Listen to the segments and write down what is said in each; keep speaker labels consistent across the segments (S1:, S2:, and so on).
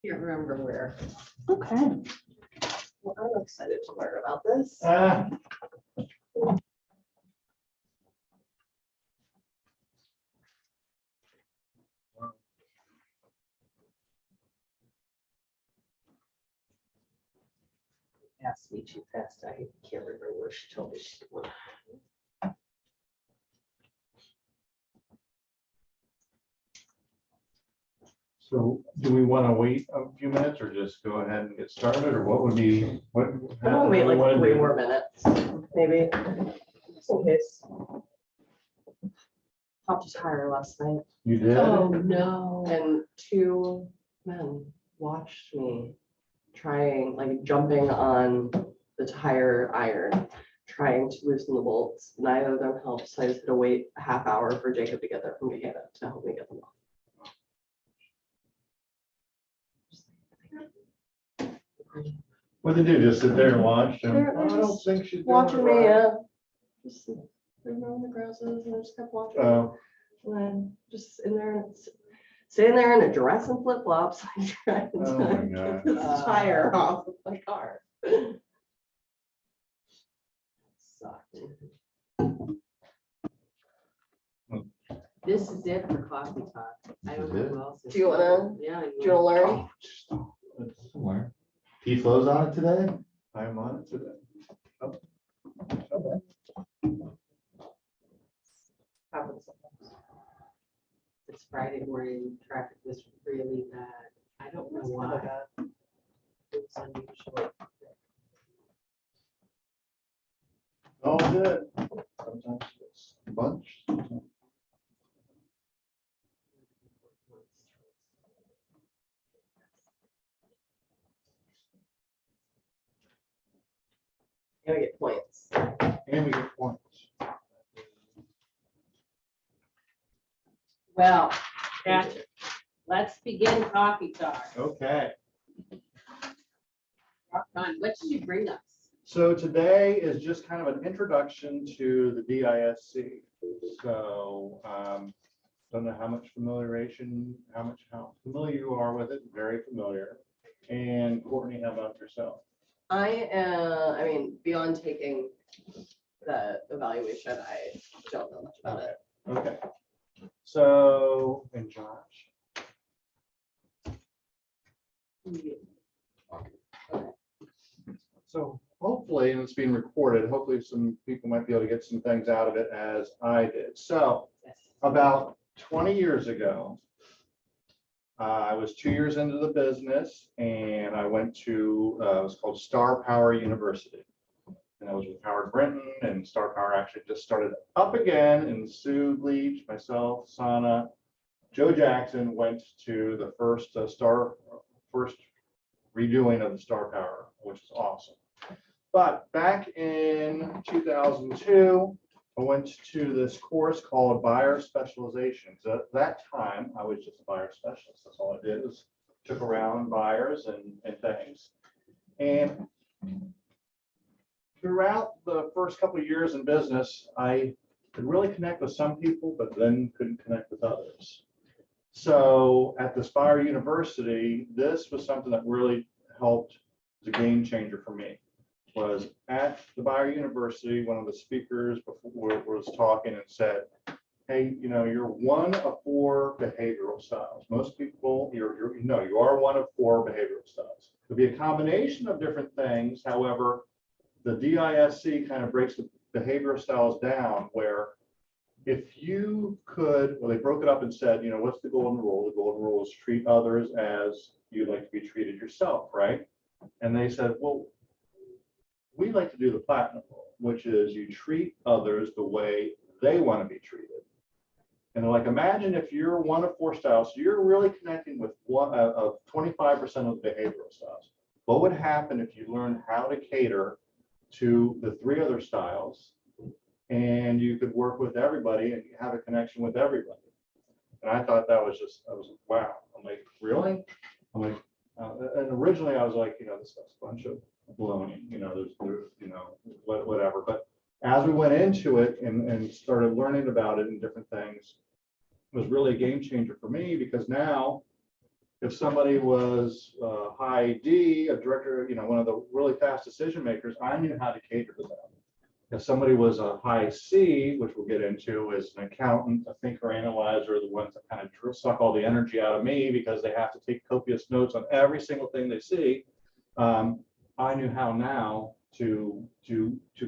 S1: Can't remember where.
S2: Okay.
S1: Well, I'm excited to learn about this. Asked me too fast. I can't remember where she told me she went.
S3: So do we want to wait a few minutes or just go ahead and get started, or what would be, what?
S1: I'll wait like 3 more minutes, maybe, just in case. Popped a tire last night,
S3: You did?
S2: Oh, no.
S1: and 2 men watched me trying, like jumping on the tire iron, trying to loosen the bolts. Neither of them helped, so I just had to wait a half hour for Jacob to get there from Decatur to help me get them off.
S3: What did they do? Just sit there and watch them?
S1: They're
S3: Oh, I don't
S1: just
S3: think she's doing
S1: Watching
S3: it
S1: me,
S3: right.
S1: just sitting on the grasses, and I just kept watching.
S3: Oh,
S1: And then just in there, sitting there in a dress and flip flops, trying
S3: Oh my
S1: to
S3: God.
S1: get this tire off of my car. Sucked.
S2: This is it for coffee talk. I don't know who else. is-
S1: Do you wanna-
S2: Yeah.
S1: Do you want to learn?
S3: it's somewhere. P-Flow's on it today? I'm on it today.
S1: Happens sometimes.
S2: It's Friday morning, traffic was really bad. I don't know why. It was unusual.
S3: Oh, good. Sometimes it's a bunch.
S1: And I get points.
S3: And we get points.
S2: Well, Patrick, let's begin coffee talk.
S3: Okay.
S2: Rock on. What did you bring us?
S3: So today is just kind of an introduction to the DISC. So don't know how much how familiar you are with it, very familiar. And Courtney, how about yourself?
S1: I mean, beyond taking the evaluation, I don't know much about it.
S3: Okay. So, and Josh. So hopefully, and it's being recorded, hopefully some people might be able to get some things out of it as I did. So about 20 years ago, I was 2 years into the business and I went to, it was called Star Power University. And I was with Howard Brinton, and Star Power actually just started up again, and Sue Leach, myself, Sana, Joe Jackson went to the first first redoing of the Star Power, which is awesome. But back in 2002, I went to this course called Buyer Specialization. So at that time, I was just a buyer specialist. That's all I did was took around buyers and things. And throughout the first couple of years in business, I could really connect with some people, but then couldn't connect with others. So at the Spire University, this was something that really helped as a game changer for me. Was at the Buyer University, one of the speakers before was talking and said, hey, you know, you're one of 4 behavioral styles. Most people, you are one of 4 behavioral styles. It could be a combination of different things. However, the DISC kind of breaks the behavioral styles down where if you could, well, they broke it up and said, you know, what's the golden rule? The golden rule is treat others as you'd like to be treated yourself, right? And they said, well, we like to do the platinum rule, which is you treat others the way they want to be treated. And they're like, imagine if you're one of 4 styles, so you're really connecting with one of 25% of the behavioral styles. What would happen if you learned how to cater to the 3 other styles, and you could work with everybody and have a connection with everybody? And I thought that was just, I was like, wow. I'm like, really? I'm like, and originally I was like, you know, this is a bunch of baloney, you know, there's you know, whatever. But as we went into it and started learning about it and different things, it was really a game changer for me, because now If somebody was high D, a director, one of the really fast decision makers, I knew how to cater to them. If somebody was a high C, which we'll get into, is an accountant, a thinker, analyzer, the ones that kind of suck all the energy out of me because they have to take copious notes on every single thing they see. I knew how now to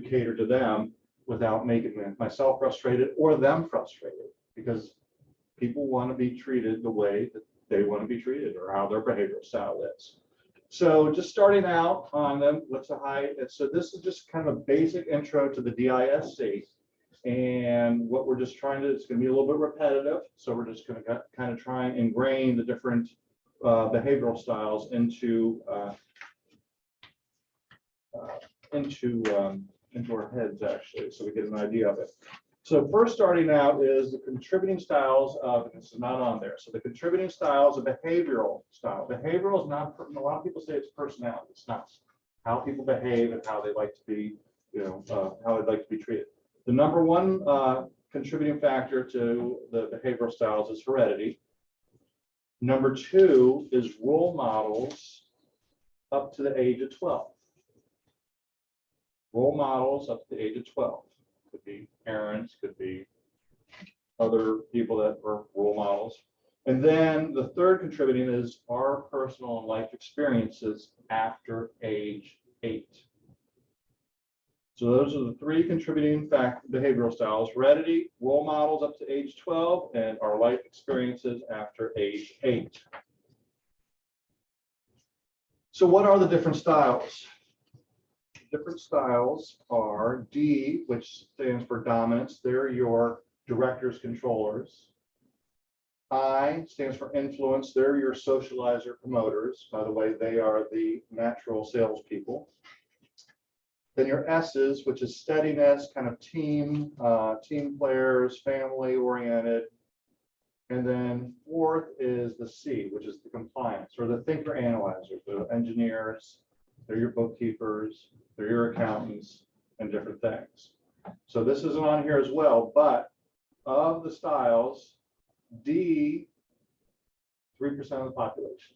S3: cater to them without making myself frustrated or them frustrated, because people want to be treated the way that they want to be treated or how their behavioral style is. So just starting out on them, what's a high? So this is just kind of a basic intro to the DISC. And what we're just trying to, it's going to be a little bit repetitive. So we're just going to kind of try and ingrain the different behavioral styles into our heads, actually, so we get an idea of it. So first starting out is the contributing styles of, and this is not on there, so the contributing styles of behavioral style. Behavioral is not, a lot of people say it's personality. It's not. How people behave and how they like to be, how they'd like to be treated. The number one contributing factor to the behavioral styles is heredity. Number two is role models up to the age of 12. Role models up to the age of 12. Could be parents, could be other people that are role models. And then the third contributing is our personal and life experiences after age 8. So those are the three contributing behavioral styles: heredity, role models up to age 12, and our life experiences after age 8. So what are the different styles? Different styles are D, which stands for dominance. They're your directors, controllers. I stands for influence. They're your socializer, promoters. By the way, they are the natural salespeople. Then your S's, which is steadiness, kind of team players, family oriented. And then fourth is the C, which is the compliance, or the thinker analyzer, the engineers. They're your bookkeepers, they're your accountants, and different things. So this isn't on here as well, but of the styles, D, 3% of the population.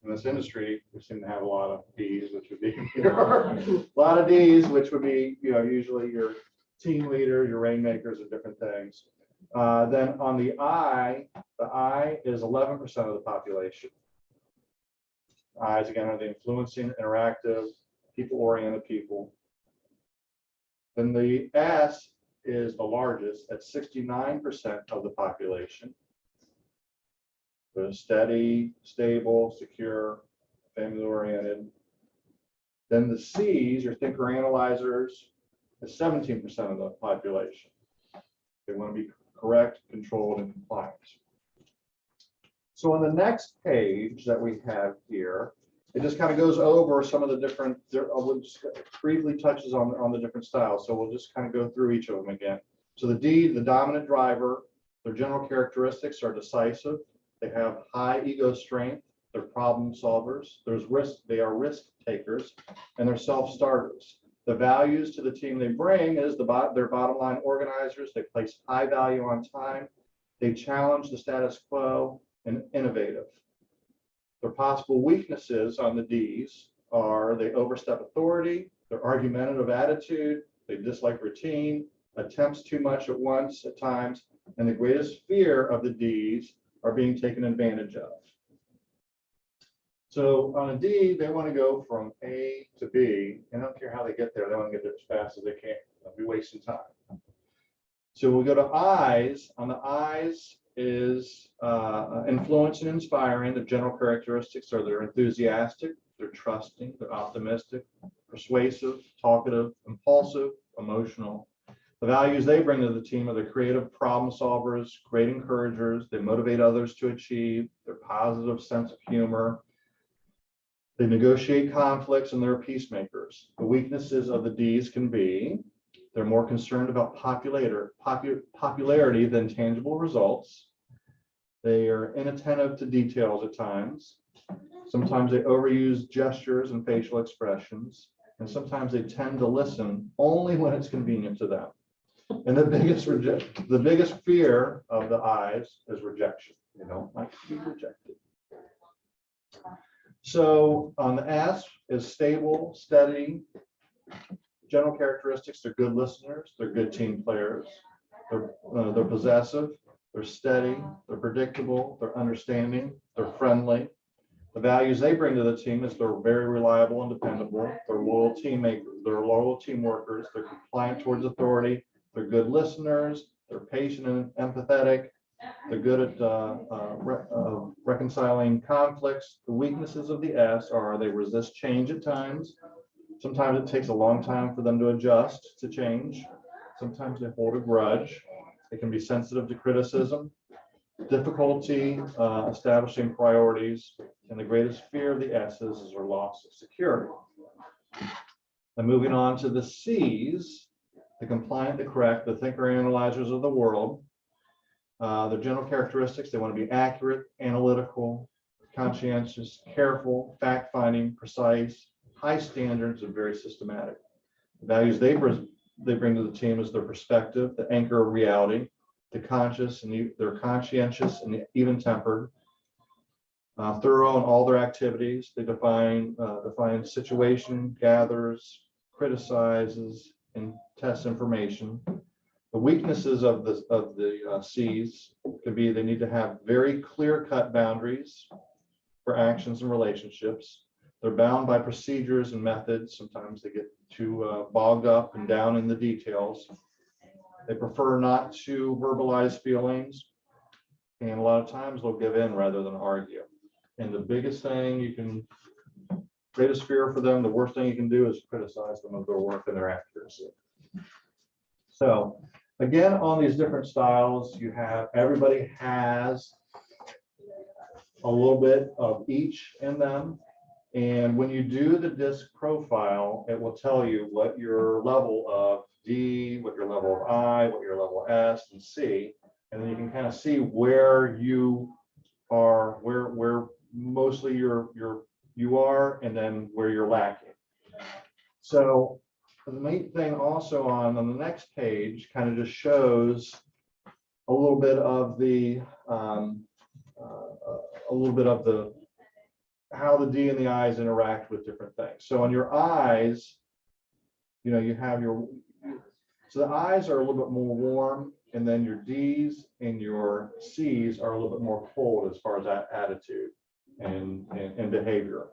S3: In this industry, we seem to have a lot of Ds, which would be a lot of Ds, which would be usually your team leaders, your rainmakers, and different things. Then on the I is 11% of the population. I's again are the influencing, interactive, people-oriented people. Then the S is the largest at 69% of the population. So steady, stable, secure, family-oriented. Then the C's, your thinker analyzers, is 17% of the population. They want to be correct, controlled, and compliant. So on the next page that we have here, it just kind of goes over some of the different, we'll just briefly touches on the different styles. So we'll just kind of go through each of them again. So the D, the dominant driver, their general characteristics are decisive. They have high ego strength. They're problem solvers. They are risk takers, and they're self-starters. The values to the team they bring is their bottom line organizers. They place high value on time. They challenge the status quo and innovative. Their possible weaknesses on the Ds are they overstep authority, their argumentative attitude, they dislike routine, attempts too much at once at times, and the greatest fear of the Ds are being taken advantage of. So on a D, they want to go from A to B, and I don't care how they get there, they want to get there as fast as they can. They'll be wasting time. So we'll go to I's. On the I's is influence and inspiring. The general characteristics are they're enthusiastic, they're trusting, they're optimistic, persuasive, talkative, impulsive, emotional. The values they bring to the team are the creative problem solvers, great encouragers, they motivate others to achieve, their positive sense of humor. They negotiate conflicts and they're peacemakers. The weaknesses of the Ds can be they're more concerned about popularity than tangible results. They are inattentive to details at times. Sometimes they overuse gestures and facial expressions. And sometimes they tend to listen only when it's convenient to them. And the biggest fear of the I's is rejection. They don't like to be rejected. So on the S is stable, steady. General characteristics, they're good listeners, they're good team players, they're possessive, they're steady, they're predictable, they're understanding, they're friendly. The values they bring to the team is they're very reliable and dependable, they're loyal teammakers, they're loyal team workers, they're compliant towards authority, they're good listeners, they're patient and empathetic, they're good at reconciling conflicts. The weaknesses of the S are they resist change at times. Sometimes it takes a long time for them to adjust to change. Sometimes they hold a grudge. They can be sensitive to criticism, difficulty establishing priorities, and the greatest fear of the S's is their loss of security. And moving on to the C's, the compliant, the correct, the thinker analyzers of the world. Their general characteristics, they want to be accurate, analytical, conscientious, careful, fact-finding, precise, high standards, and very systematic. The values they bring to the team is their perspective, the anchor of reality, the conscious, and they're conscientious and even-tempered, thorough in all their activities. They define situation, gathers, criticizes, and tests information. The weaknesses of the C's could be they need to have very clear-cut boundaries for actions and relationships. They're bound by procedures and methods. Sometimes they get too bogged up and down in the details. They prefer not to verbalize feelings, and a lot of times they'll give in rather than argue. And the biggest thing greatest fear for them, the worst thing you can do is criticize them of their work and their accuracy. So again, on these different styles, everybody has a little bit of each in them. And when you do the DISC profile, it will tell you what your level of D, what your level of I, what your level of S and C, and then you can kind of see where you are, where mostly you are, and then where you're lacking. So the main thing also on the next page kind of just shows a little bit of the how the D and the I's interact with different things. So on your I's, you have so the I's are a little bit more warm, and then your D's and your C's are a little bit more cold as far as that attitude and behavior.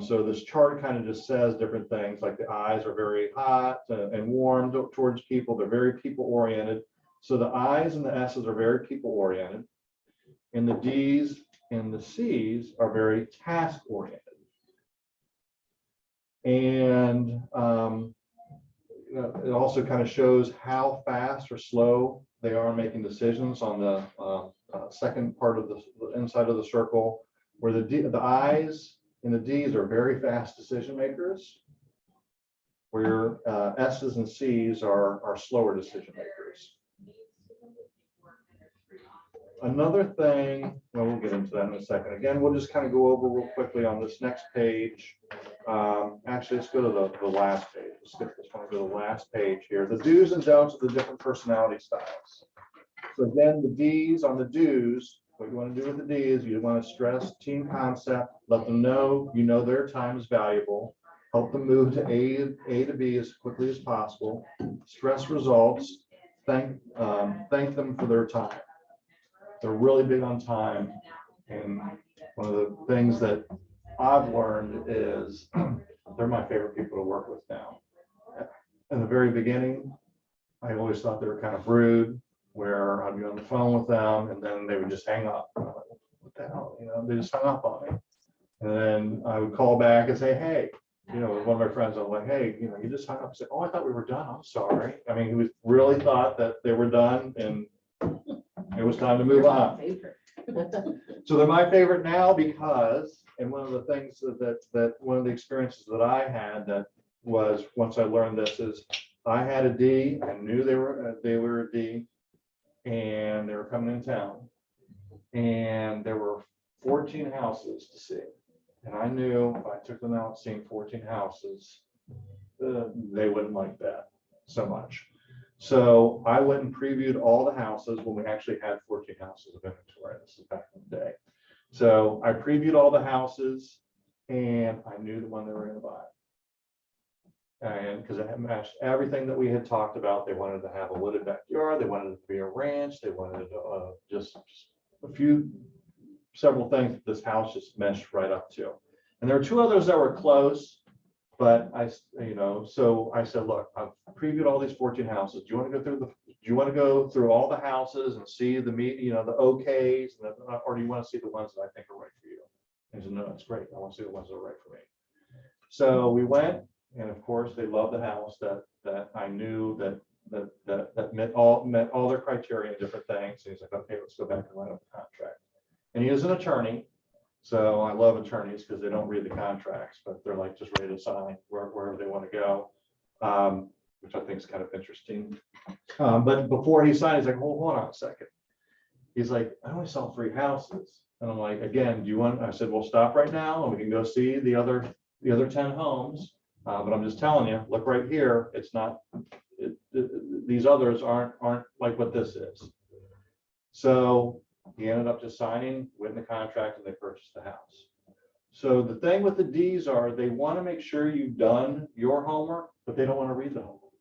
S3: So this chart kind of just says different things, like the I's are very hot and warm towards people. They're very people oriented. So the I's and the S's are very people oriented, and the D's and the C's are very task oriented. And it also kind of shows how fast or slow they are making decisions on the second part of the inside of the circle, where the I's and the D's are very fast decision makers, where S's and C's are slower decision makers. Another thing, well, we'll get into that in a second. Again, we'll just kind of go over real quickly on this next page. Actually, let's go to the last page. Let's skip this one, go to the last page here. The do's and don'ts of the different personality styles. So again, the D's, on the do's, what you want to do with the D is you want to stress team concept, let them know their time is valuable, help them move to A to B as quickly as possible, stress results, thank them for their time. They're really big on time, and one of the things that I've learned is they're my favorite people to work with now. In the very beginning, I always thought they were kind of rude, where I'd be on the phone with them and then they would just hang up. Like, what the hell? They just hung up on me. And then I would call back and say, hey, with one of my friends, I'm like, hey, you just hung up. I said, oh, I thought we were done. I'm sorry. I mean, he really thought that they were done and it was time to move on. So they're my favorite now because, and one of the things that one of the experiences that I had that was once I learned this is I had a D and knew they were a D, and they were coming in town, and there were 14 houses to see, and I knew if I took them out seeing 14 houses, they wouldn't like that so much. So I went and previewed all the houses when we actually had 14 houses of inventory. This is back in the day. So I previewed all the houses and I knew the one they were going to buy. And because it had matched everything that we had talked about. They wanted to have a wooded backyard. They wanted it to be a ranch. They wanted just several things that this house just meshed right up to. And there were two others that were close, but so I said, look, I've previewed all these 14 houses. Do you want to go through all the houses and see the okays, or do you want to see the ones that I think are right for you? And he said, no, that's great. I want to see the ones that are right for me. So we went, and of course they loved the house that I knew that met all their criteria and different things. And he's like, okay, let's go back and write up the contract. And he is an attorney. So I love attorneys because they don't read the contracts, but they're like just ready to sign wherever they want to go, which I think is kind of interesting. But before he signed, he's like, hold on a second. He's like, I only saw 3 houses. And I'm like, again, I said, well, stop right now and we can go see the other 10 homes. But I'm just telling you, look right here. It's not, these others aren't like what this is. So he ended up just signing, winning the contract, and they purchased the house. So the thing with the Ds are they want to make sure you've done your homework, but they don't want to read the homework.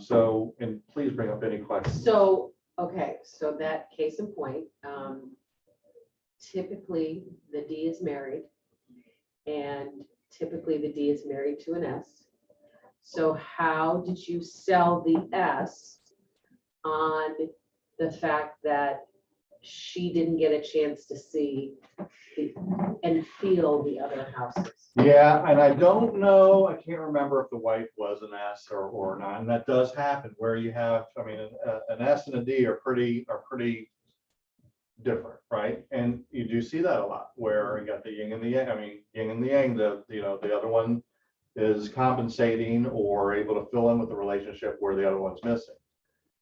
S3: So, and please bring up any questions.
S2: So, okay, so that case in point, typically the D is married, and typically the D is married to an S. So how did you sell the S on the fact that she didn't get a chance to see and feel the other houses?
S3: Yeah, and I don't know, I can't remember if the wife was an S or not, and that does happen where you have, I mean, an S and a D are pretty different, right? And you do see that a lot where you got the yin and the yang. I mean, yin and the yang. The other one is compensating or able to fill in with the relationship where the other one's missing.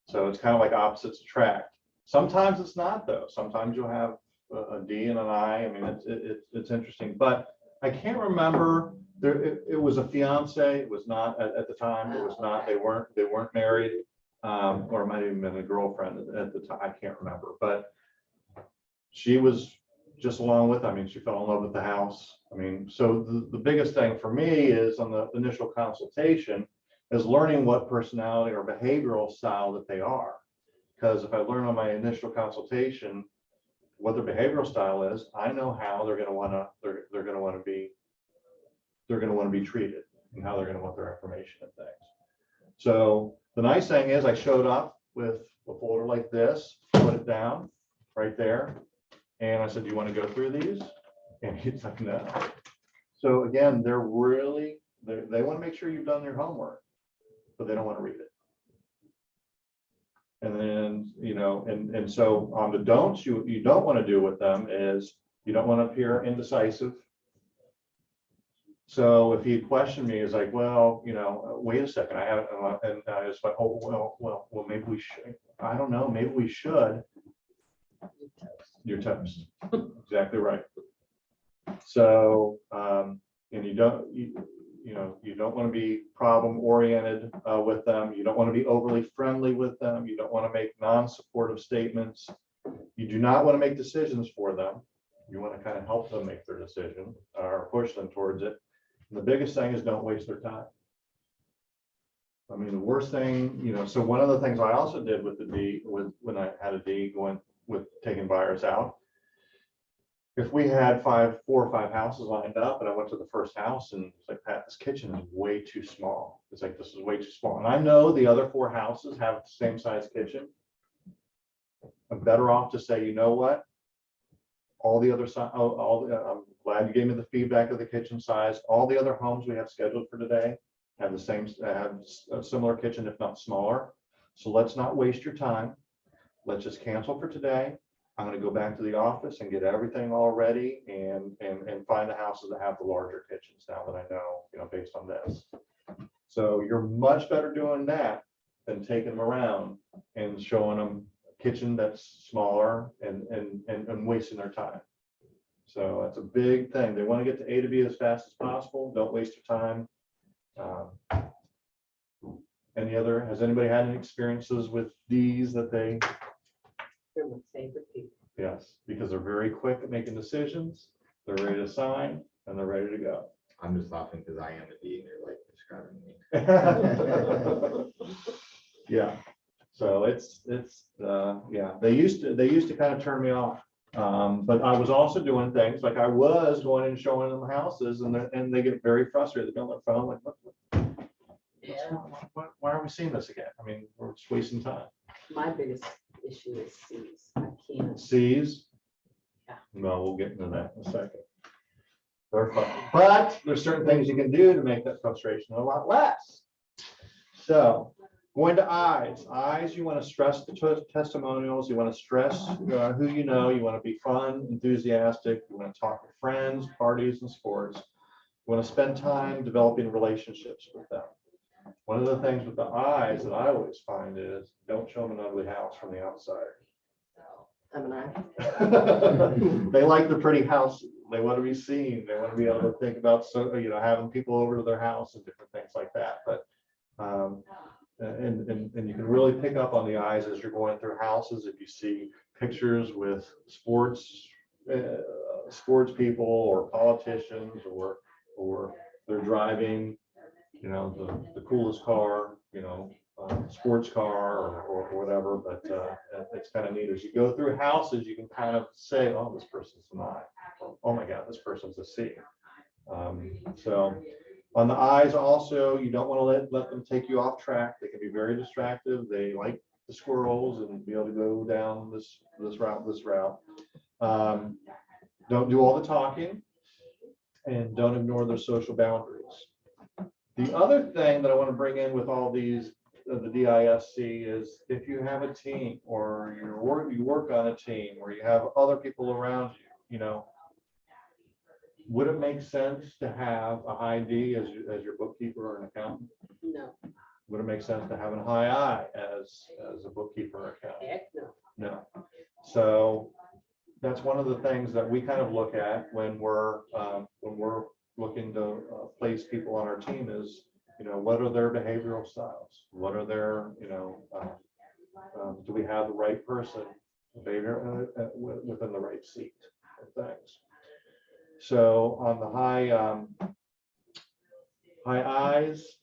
S3: So it's kind of like opposites attract. Sometimes it's not though. Sometimes you'll have a D and an I. I mean, it's interesting, but I can't remember. It was a fiance. It was not at the time. It was not. They weren't married, or it might have even been a girlfriend at the time. I can't remember, but she was just along with. I mean, she fell in love with the house. I mean, so the biggest thing for me is on the initial consultation is learning what personality or behavioral style that they are. Because if I learn on my initial consultation what their behavioral style is, I know how they're going to want to be treated and how they're going to want their information and things. So the nice thing is I showed up with a folder like this, put it down right there. And I said, do you want to go through these? And he's like, no. So again, they want to make sure you've done your homework, but they don't want to read it. And then, and so on the don'ts you don't want to do with them is you don't want to appear indecisive. So if he questioned me, he's like, well, wait a second, I haven't, and I just went, oh, well, maybe we should. I don't know, maybe we should. You're toast. Exactly right. So, and you don't want to be problem oriented with them. You don't want to be overly friendly with them. You don't want to make non-supportive statements. You do not want to make decisions for them. You want to kind of help them make their decision or push them towards it. And the biggest thing is don't waste their time. I mean, the worst thing, so one of the things I also did with the D, when I had a D going with taking buyers out, if we had 4 or 5 houses lined up and I went to the first house and it's like, Pat, this kitchen is way too small. It's like, this is way too small. And I know the other 4 houses have the same size kitchen. I'm better off to say, you know what? All the other side, I'm glad you gave me the feedback of the kitchen size. All the other homes we have scheduled for today have have a similar kitchen, if not smaller. So let's not waste your time. Let's just cancel for today. I'm going to go back to the office and get everything all ready and find the houses that have the larger kitchens now that I know, based on this. So you're much better doing that than taking them around and showing them a kitchen that's smaller and wasting their time. So that's a big thing. They want to get to A to B as fast as possible. Don't waste your time. Has anybody had any experiences with Ds that they,
S2: They're my favorite people.
S3: yes, because they're very quick at making decisions, they're ready to sign, and they're ready to go.
S4: I'm just laughing because I am a D and you're like describing me.
S3: Yeah, so yeah, they used to kind of turn me off. But I was also doing things like I was going and showing them houses and they get very frustrated. They're on their phone like, why are we seeing this again? I mean, we're just wasting time.
S2: My biggest issue is Cs. I can't.
S3: C's?
S2: Yeah.
S3: No, we'll get into that in a second. They're fun, but there's certain things you can do to make that frustration a lot less. So going to I's, you want to stress the testimonials, you want to stress who you know, you want to be fun, enthusiastic, you want to talk with friends, parties, and sports. You want to spend time developing relationships with them. One of the things with the I's that I always find is don't show them an ugly house from the outside. They like the pretty house. They want to be seen. They want to be able to think about, having people over to their house and different things like that. But and you can really pick up on the I's as you're going through houses. If you see pictures with sports people or politicians, or they're driving, the coolest car, sports car or whatever. But it's kind of neat as you go through houses, you can kind of say, oh, this person's an I. Oh my God, this person's a C. So on the I's also, you don't want to let them take you off track. They can be very distractive. They like the squirrels and be able to go down this route. Don't do all the talking and don't ignore their social boundaries. The other thing that I want to bring in with all these, the DISC, is if you have a team or you work on a team or you have other people around you, would it make sense to have a high D as your bookkeeper or an accountant?
S2: No.
S3: Would it make sense to have a high I as a bookkeeper or accountant?
S2: Heck no.
S3: No. So that's one of the things that we kind of look at when we're looking to place people on our team is, what are their behavioral styles? What are their, do we have the right person within the right seat and things? So on the high I's,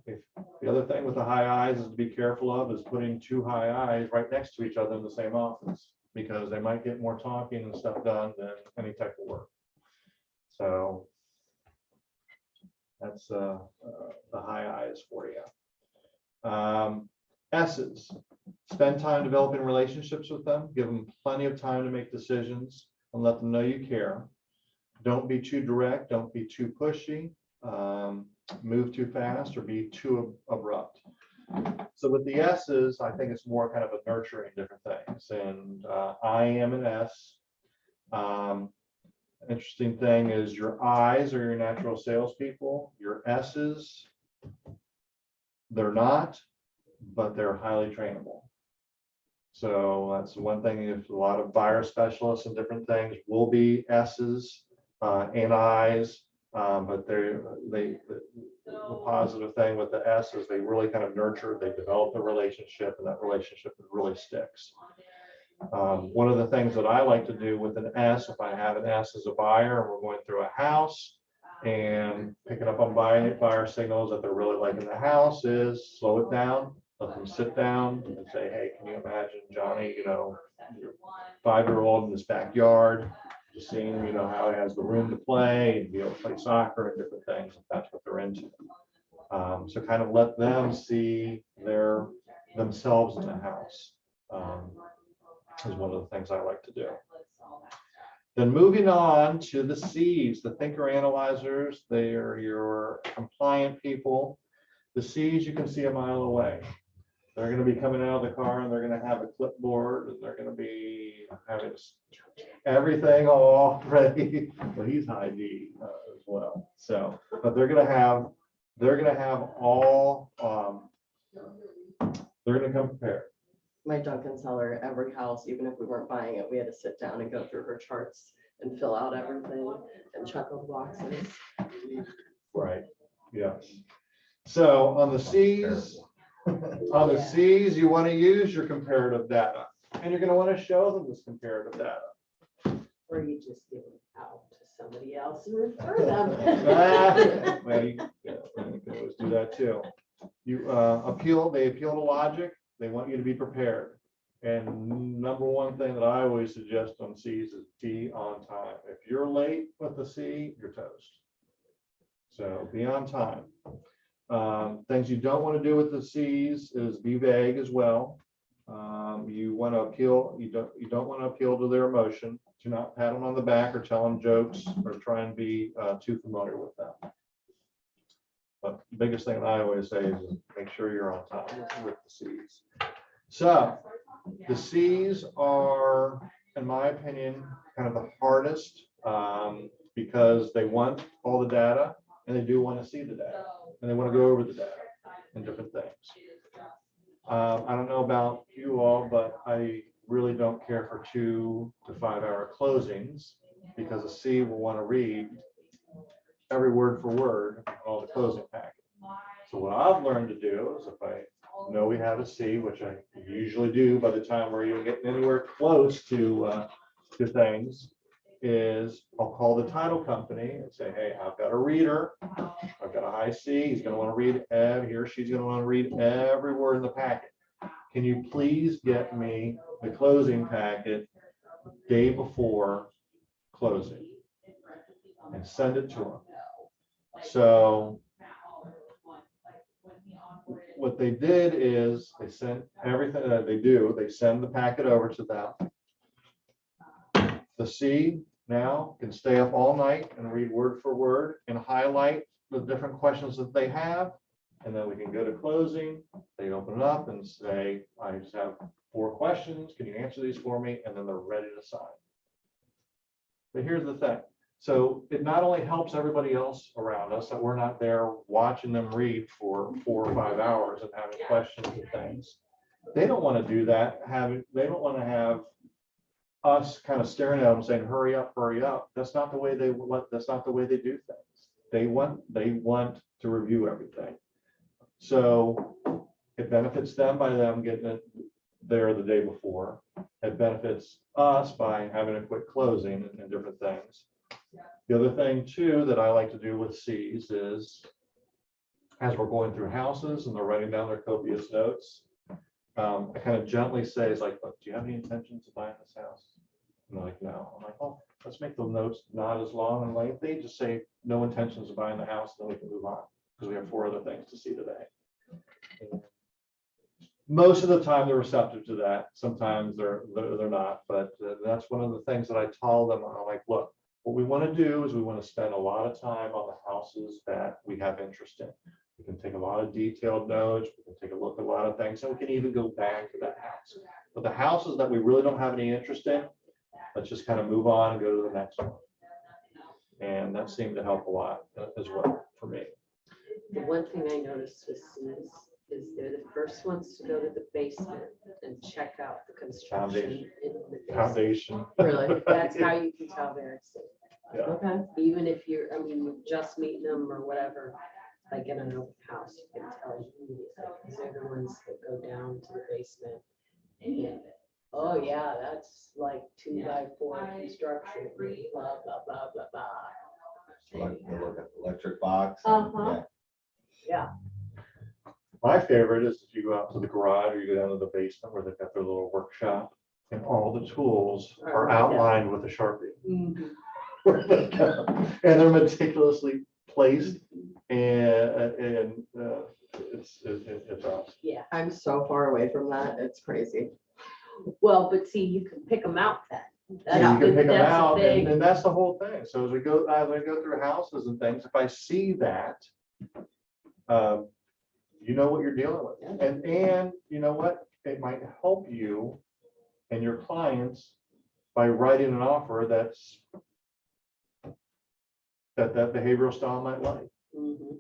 S3: if the other thing with the high I's is to be careful of is putting two high I's right next to each other in the same office, because they might get more talking and stuff done than any type of work. So that's the high I's for you. S's, spend time developing relationships with them, give them plenty of time to make decisions and let them know you care. Don't be too direct, don't be too pushy, move too fast or be too abrupt. So with the S's, I think it's more kind of a nurturing different things. And I am an S. Interesting thing is your I's are your natural salespeople. Your S's, they're not, but they're highly trainable. So that's one thing. If a lot of buyer specialists and different things will be S's and I's, but the positive thing with the S is they really kind of nurture, they develop the relationship, and that relationship really sticks. One of the things that I like to do with an S, if I have an S as a buyer and we're going through a house and picking up on buyer signals that they're really liking the house, is slow it down, let them sit down and say, hey, can you imagine Johnny, your 5-year-old in his backyard, just seeing, how he has the room to play and be able to play soccer and different things, if that's what they're into. So kind of let them see themselves in the house. Is one of the things I like to do. Then moving on to the C's, the thinker analyzers, they are your compliant people. The C's you can see a mile away. They're going to be coming out of the car and they're going to have a clipboard and they're going to be having everything all ready. Well, he's high D as well. So, but they're going to have all, they're going to come prepared.
S1: My Duncan seller, every house, even if we weren't buying it, we had to sit down and go through her charts and fill out everything and check all the boxes.
S3: Right. Yes. So on the Cs, on the Cs, you want to use your comparative data, and you're going to want to show them this comparative data.
S2: Or you just give them out to somebody else and refer them.
S3: Well, you can always do that too. You they appeal to logic. They want you to be prepared. And number one thing that I always suggest on Cs is be on time. If you're late with the C, you're toast. So be on time. Things you don't want to do with the Cs is be vague as well. You want to appeal, you don't want to appeal to their emotion. Do not pat them on the back or tell them jokes or try and be too familiar with them. But the biggest thing that I always say is make sure you're on time with the Cs. So the Cs are, in my opinion, kind of the hardest because they want all the data and they do want to see the data and they want to go over the data and different things. I don't know about you all, but I really don't care for 2 to 5 hour closings because a C will want to read every word for word on all the closing packet. So what I've learned to do is if I know we have a C, which I usually do by the time we're even getting anywhere close to things, is I'll call the title company and say, hey, I've got a reader. I've got a high C. He's going to want to read he or she's going to want to read every word in the packet. Can you please get me the closing packet day before closing and send it to them? So what they did is they sent everything that they send the packet over to them. The C now can stay up all night and read word for word and highlight the different questions that they have. And then we can go to closing. They open it up and say, I just have 4 questions. Can you answer these for me? And then they're ready to sign. But here's the thing. So it not only helps everybody else around us that we're not there watching them read for 4 or 5 hours and having questions and things. They don't want to do that. They don't want to have us kind of staring at them saying, hurry up, hurry up. That's not the way they do things. They want to review everything. So it benefits them by them getting it there the day before. It benefits us by having a quick closing and different things. The other thing too that I like to do with Cs is as we're going through houses and they're writing down their copious notes, I kind of gently say, it's like, look, do you have any intentions of buying this house? And they're like, no. I'm like, oh, let's make the notes not as long and lengthy. Just say no intentions of buying the house, then we can move on because we have 4 other things to see today. And most of the time they're receptive to that. Sometimes they're not, but that's one of the things that I tell them. I'm like, look, what we want to do is we want to spend a lot of time on the houses that we have interest in. We can take a lot of detailed notes. We can take a look at a lot of things, and we can even go back to that house. But the houses that we really don't have any interest in, let's just kind of move on and go to the next one. And that seemed to help a lot as well for me.
S2: The one thing I noticed with C's is they're the first ones to go to the basement and check out the construction in the basement.
S3: Foundation.
S1: Really?
S2: That's how you can tell they're excited.
S3: Yeah.
S1: Okay.
S2: Even if you're just meeting them or whatever, like in an open house, you can tell immediately, because they're the ones that go down to the basement. And, oh yeah, that's like 2x4 construction, blah, blah, blah, blah, blah.
S4: Like you look at the electric box.
S2: Uh-huh. Yeah.
S3: My favorite is if you go out to the garage or you go down to the basement where they've got their little workshop and all the tools are outlined with a Sharpie.
S2: Mhm.
S3: And they're meticulously placed and it's awesome.
S2: Yeah,
S1: I'm so far away from that. It's crazy.
S2: well, but see, you can pick them out then.
S3: So you can pick them
S2: That's a
S3: out
S2: big-
S3: and that's the whole thing. So as we go through houses and things, if I see that, you know what you're dealing with. And you know what? It might help you and your clients by writing an offer that's that behavioral style might like.
S2: Mhm.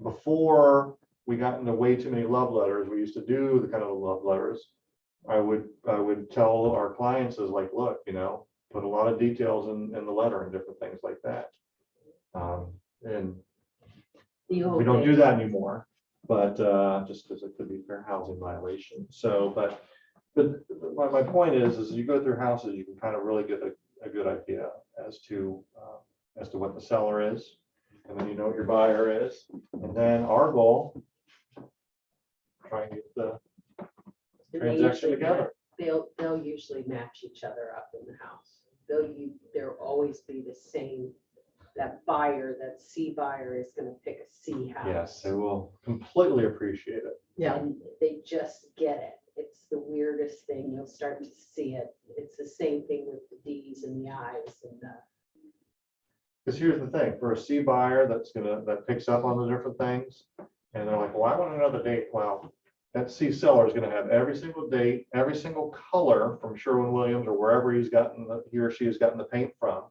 S3: Before we got into way too many love letters, we used to do the kind of love letters. I would tell our clients is like, look, put a lot of details in the letter and different things like that. And
S2: The old
S3: We don't do
S2: days.
S3: that anymore, but just because it could be fair housing violation. So, but my point is you go through houses, you can kind of really get a good idea as to what the seller is, and then you know what your buyer is, and then our goal, try and get the
S2: And they
S3: transaction
S2: usually
S3: together.
S2: They'll usually match each other up in the house. There'll always be the same, that buyer, that C buyer is gonna pick a C house.
S3: Yes, they will completely appreciate it.
S1: Yeah.
S2: And they just get it. It's the weirdest thing. You'll start to see it. It's the same thing with the Ds and the Is and the.
S3: Because here's the thing, for a C buyer that picks up on the different things, and they're like, well, I want another date. Well, that C seller is gonna have every single date, every single color from Sherwin-Williams or wherever he or she has gotten the paint from.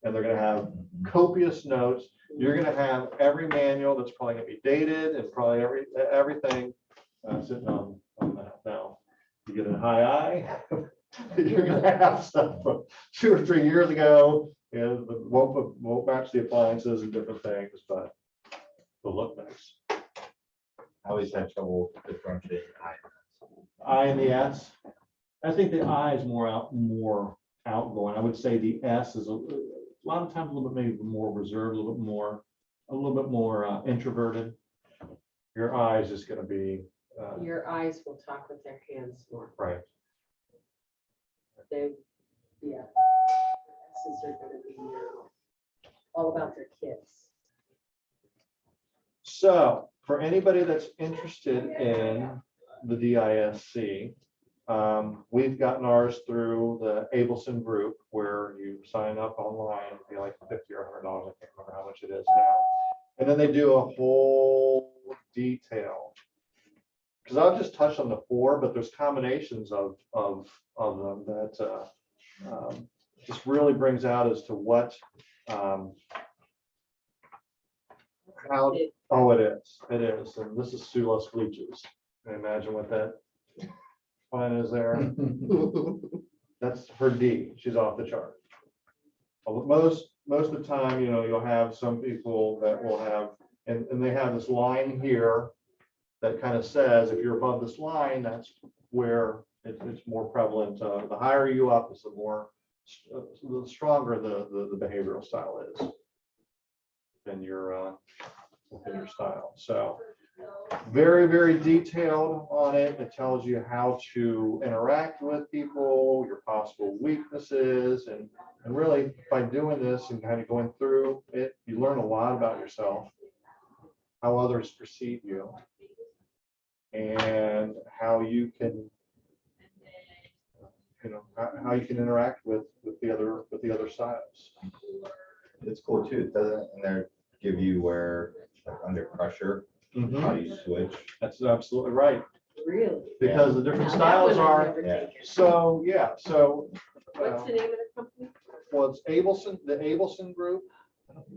S3: And they're gonna have copious notes. You're gonna have every manual that's probably gonna be dated and probably everything sitting on that. Now, you get a high eye, you're gonna have stuff from 2 or 3 years ago, and won't match the appliances and different things, but they'll look nice.
S4: I always had trouble differentiating
S3: I and the S. I think the I is more outgoing. I would say the S is a lot of times a little bit maybe more reserved, a little bit more introverted. Your I is just going to be
S2: Your eyes will talk with their hands more.
S3: right.
S2: They, yeah. S's are gonna be all about their kids.
S3: So for anybody that's interested in the DISC, we've gotten ours through the Abelson group where you sign up online, it'd be like $50 or $100. I can't remember how much it is now. And then they do a whole detail. Because I'll just touch on the 4, but there's combinations of them that just really brings out as to what how. Oh, it is. It is. And this is Sulos bleachers. Can you imagine what that line is there? That's her D. She's off the chart. Most of the time, you'll have some people that will have, and they have this line here that kind of says, if you're above this line, that's where it's more prevalent. The higher you up is the stronger the behavioral style is in your style. So very, very detailed on it. It tells you how to interact with people, your possible weaknesses, and really by doing this and kind of going through it, you learn a lot about yourself, how others perceive you, and how you can how you can interact with the other styles.
S4: It's cool too, doesn't it? And they give you where, like, under pressure, how you switch.
S3: That's absolutely right,
S2: Really?
S3: because the different
S2: Now, that
S3: styles
S2: one I've
S3: are.
S2: never
S4: yeah.
S2: taken.
S3: So yeah, so
S2: What's the name of the company?
S3: well, it's Abelson, the Abelson group.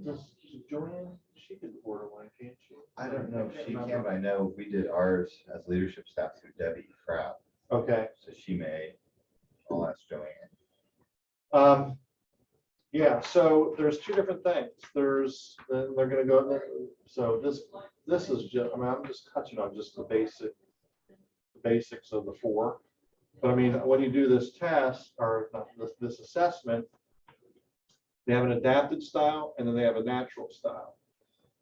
S3: Does Joanne, she could order one, can't she?
S4: I don't know if she can, but I know we did ours as leadership staff through Debbie Frapp,
S3: Okay.
S4: so she may. I'll ask Joanne.
S3: Yeah, so there's 2 different things. They're gonna go, so this is just, I'm just touching on just the basics of the 4. But I mean, when you do this test or not, this assessment, they have an adapted style and then they have a natural style.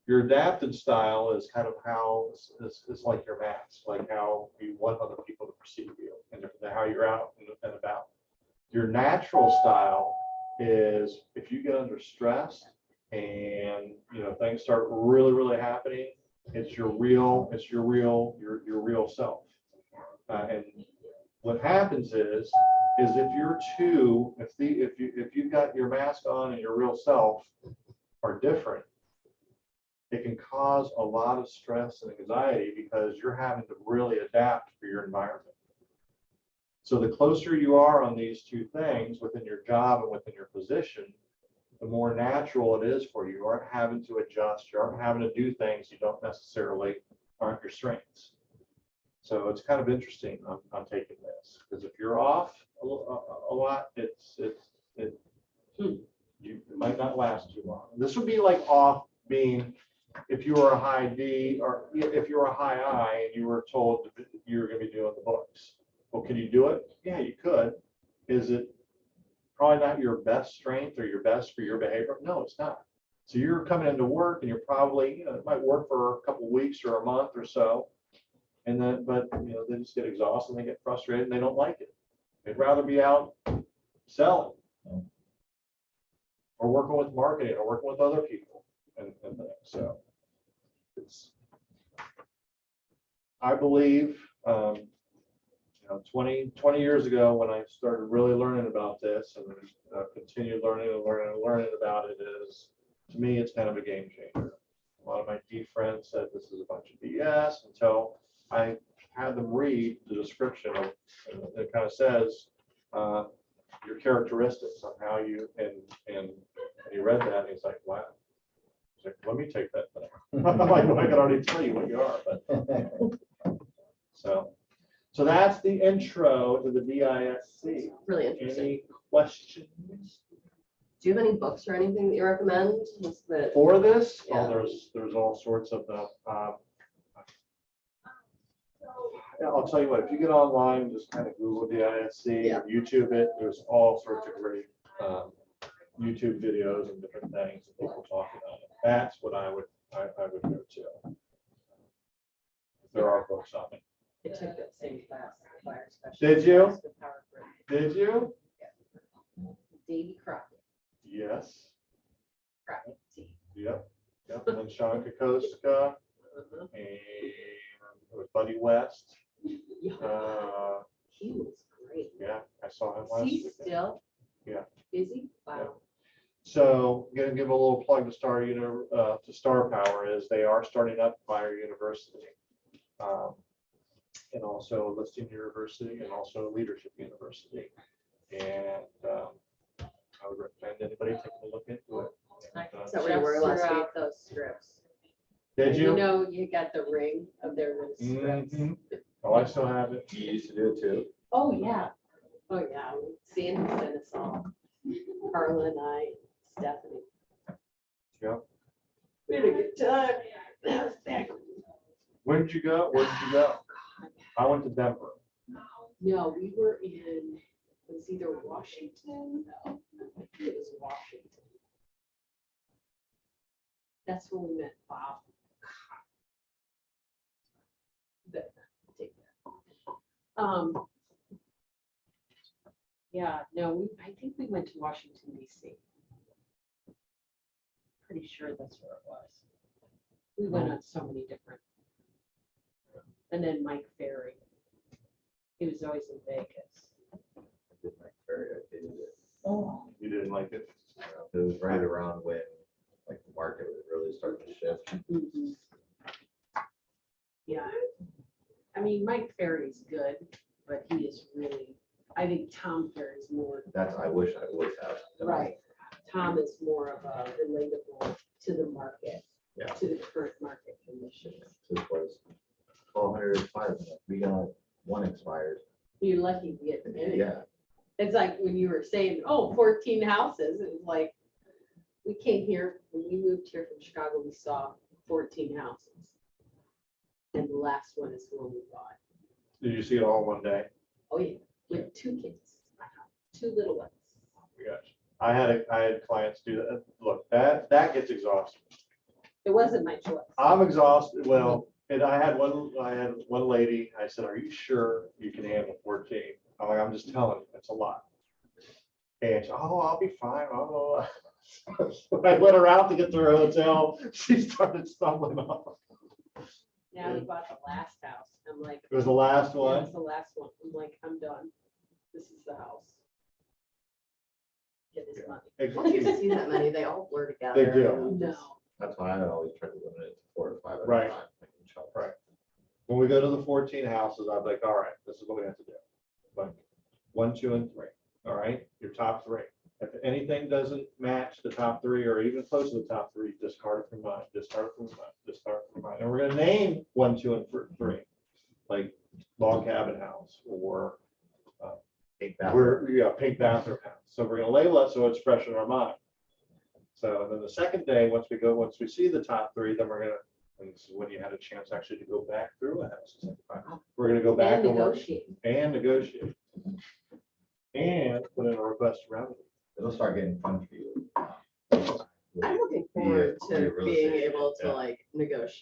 S3: Your adapted style is kind of how it's like your mask, like how you want other people to perceive you and how you're out and about. Your natural style is if you get under stress and things start really happening, it's your real self. And what happens is if you're if you've got your mask on and your real self are different, it can cause a lot of stress and anxiety because you're having to really adapt for your environment. So the closer you are on these 2 things within your job and within your position, the more natural it is for you. You aren't having to adjust. You aren't having to do things you don't necessarily aren't your strengths. So it's kind of interesting on taking this because if you're off a lot, it might not last too long. This would be like off being if you were a high D or if you were a high I and you were told that you were gonna be doing the books. Well, can you do it? Yeah, you could. Is it probably not your best strength or your best for your behavior? No, it's not. So you're coming into work and you're probably, it might work for a couple of weeks or a month or so. And then, but, they just get exhausted and they get frustrated and they don't like it. They'd rather be out selling or working with marketing or working with other people and things. So I believe, 20 years ago when I started really learning about this and continued learning about it is, to me, it's kind of a game changer. A lot of my D friends said this is a bunch of BS until I had them read the description of, it kind of says your characteristics on how you, and he read that and he's like, wow. He's like, let me take that thing. I'm like, well, I can already tell you what you are, but so that's the intro to the DISC.
S1: Really interesting.
S3: Any questions
S1: Do you have any books or anything that you recommend?
S3: for this?
S1: Yeah.
S3: Oh, there's all sorts of the. I'll tell you what, if you get online, just kind of Google DISC,
S1: Yeah.
S3: YouTube it, there's all sorts of great YouTube videos and different things that people talk about it. That's what I would go to. There are books on it.
S2: I took that same class. Fire specialist
S3: Did you?
S2: class with Howard Gray.
S3: Did you?
S2: Davy Crockett.
S3: Yes.
S2: Crockett T.
S3: Yep. And then Sean Kokoska and it was Buddy West.
S2: He was great.
S3: Yeah, I saw him
S2: Is
S3: last
S2: he
S3: weekend.
S2: still?
S3: Yeah.
S2: Is he? Wow.
S3: So I'm gonna give a little plug to Star Power is they are starting up Fire University. And also Listing University and also Leadership University. And I would recommend anybody taking a look into it.
S2: I
S3: And,
S1: Is that where you were last
S2: just threw
S1: week?
S2: out those scripts.
S3: did
S2: You
S3: you?
S2: know, you got the ring of their little scripts.
S3: Mhm. Oh, I still have it.
S4: You used to do it too.
S2: Oh, yeah. Oh, yeah. Sandy sent us all. Carla and I, Stephanie.
S3: Yeah.
S2: We had a good time. That was back.
S3: Where did you go? I went to Denver.
S2: No, we were in, it was either Washington. No, I think it was Washington. That's when we met Bob. But, take that. Yeah, no, I think we went to Washington DC. Pretty sure that's where it was. We went on so many different. And then Mike Ferry. He was always in Vegas.
S4: I did my career, I hated it.
S2: Oh.
S3: You didn't like it?
S4: It was right around when like the market was really starting to shift.
S2: Mhm. Yeah. I mean, Mike Ferry's good, but he is really, I think Tom Ferry's more.
S4: I wish I would have.
S2: Right. Tom is more of a relatable to the market,
S4: Yeah.
S2: to the current market conditions.
S4: This was 1,200 expired. We got one expired.
S2: You're lucky to get any.
S4: Yeah.
S2: It's like when you were saying, oh, 14 houses, it was like, we came here, when we moved here from Chicago, we saw 14 houses. And the last one is the one we bought.
S3: Did you see it all in one day?
S2: Oh, yeah, with 2 kids, 2 little ones.
S3: Gosh. I had clients do that. Look, that gets exhausting.
S2: It wasn't my choice.
S3: I'm exhausted. Well, and I had one lady, I said, are you sure you can handle 14? I'm like, I'm just telling you, it's a lot. And she, oh, I'll be fine. Oh. When I let her out to get to her hotel, she started stumbling off.
S2: Now we bought the last house. I'm like,
S3: It was the last
S2: yeah,
S3: one.
S2: it's the last one. I'm like, I'm done. This is the house. Get this money.
S1: Once you see that many, they all blur together.
S3: They do.
S1: and
S2: No.
S1: just-
S4: That's why I always try to limit it to 4 to 5 at a
S3: Right.
S4: time. Like in chunks.
S3: Right. When we go to the 14 houses, I'm like, all right, this is what we have to do. Like 1, 2, and 3. All right, your top 3. If anything doesn't match the top 3 or even close to the top 3, discard it from mine, discard it from mine, discard it from mine. And we're gonna name 1, 2, and 3, like log cabin house or
S4: Take that.
S3: pink bathroom house. So we're gonna label it so it's fresh in our mind. So, and then the second day, once we see the top three, then we're gonna, and this is when you had a chance actually to go back through a house. It's like, fine, we're gonna go back
S2: And
S3: and work
S2: negotiate.
S3: and negotiate. And put in a request for revenue.
S4: It'll start getting fun for you.
S1: I'm looking
S4: Be a-
S1: forward
S4: be a
S1: to
S4: real
S1: being
S4: estate
S1: able to
S3: agent, yeah.
S1: like negotiate.